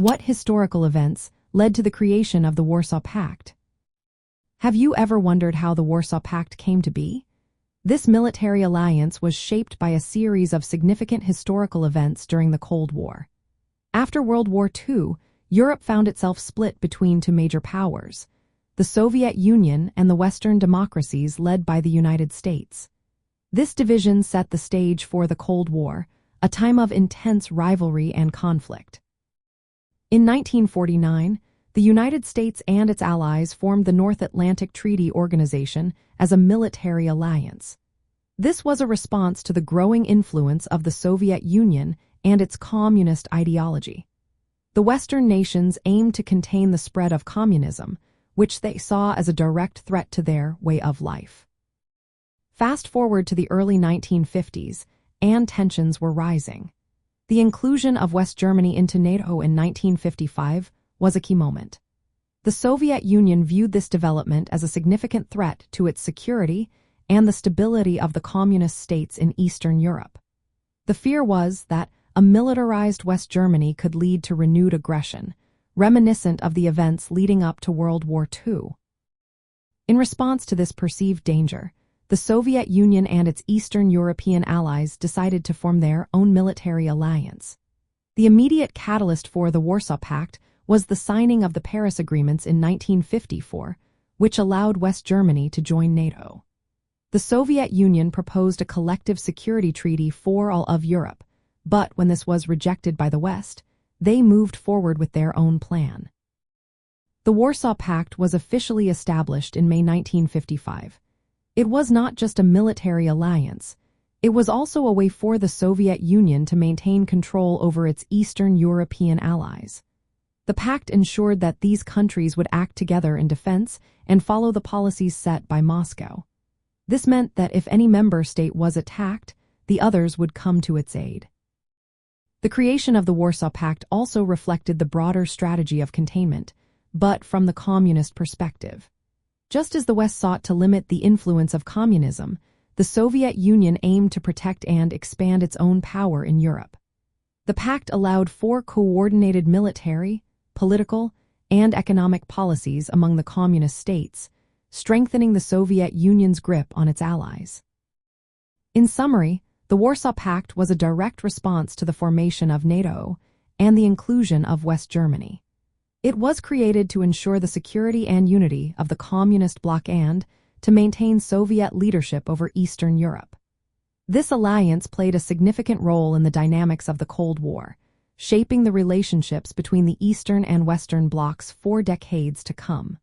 What historical events led to the creation of the Warsaw Pact? Have you ever wondered how the Warsaw Pact came to be? This military alliance was shaped by a series of significant historical events during the Cold War. After World War II, Europe found itself split between two major powers, the Soviet Union and the Western democracies led by the United States. This division set the stage for the Cold War, a time of intense rivalry and conflict. In 1949, the United States and its allies formed the North Atlantic Treaty Organization as a military alliance. This was a response to the growing influence of the Soviet Union and its communist ideology. The Western nations aimed to contain the spread of communism, which they saw as a direct threat to their way of life. Fast forward to the early 1950s, and tensions were rising. The inclusion of West Germany into NATO in 1955 was a key moment. The Soviet Union viewed this development as a significant threat to its security and the stability of the communist states in Eastern Europe. The fear was that a militarized West Germany could lead to renewed aggression, reminiscent of the events leading up to World War II. In response to this perceived danger, the Soviet Union and its Eastern European allies decided to form their own military alliance. The immediate catalyst for the Warsaw Pact was the signing of the Paris Agreements in 1954, which allowed West Germany to join NATO. The Soviet Union proposed a collective security treaty for all of Europe, but when this was rejected by the West, they moved forward with their own plan. The Warsaw Pact was officially established in May 1955. It was not just a military alliance. It was also a way for the Soviet Union to maintain control over its Eastern European allies. The pact ensured that these countries would act together in defense and follow the policies set by Moscow. This meant that if any member state was attacked, the others would come to its aid. The creation of the Warsaw Pact also reflected the broader strategy of containment, but from the communist perspective. Just as the West sought to limit the influence of communism, the Soviet Union aimed to protect and expand its own power in Europe. The pact allowed for coordinated military, political, and economic policies among the communist states, strengthening the Soviet Union's grip on its allies. In summary, the Warsaw Pact was a direct response to the formation of NATO and the inclusion of West Germany. It was created to ensure the security and unity of the communist bloc and to maintain Soviet leadership over Eastern Europe. This alliance played a significant role in the dynamics of the Cold War, shaping the relationships between the Eastern and Western blocs for decades to come.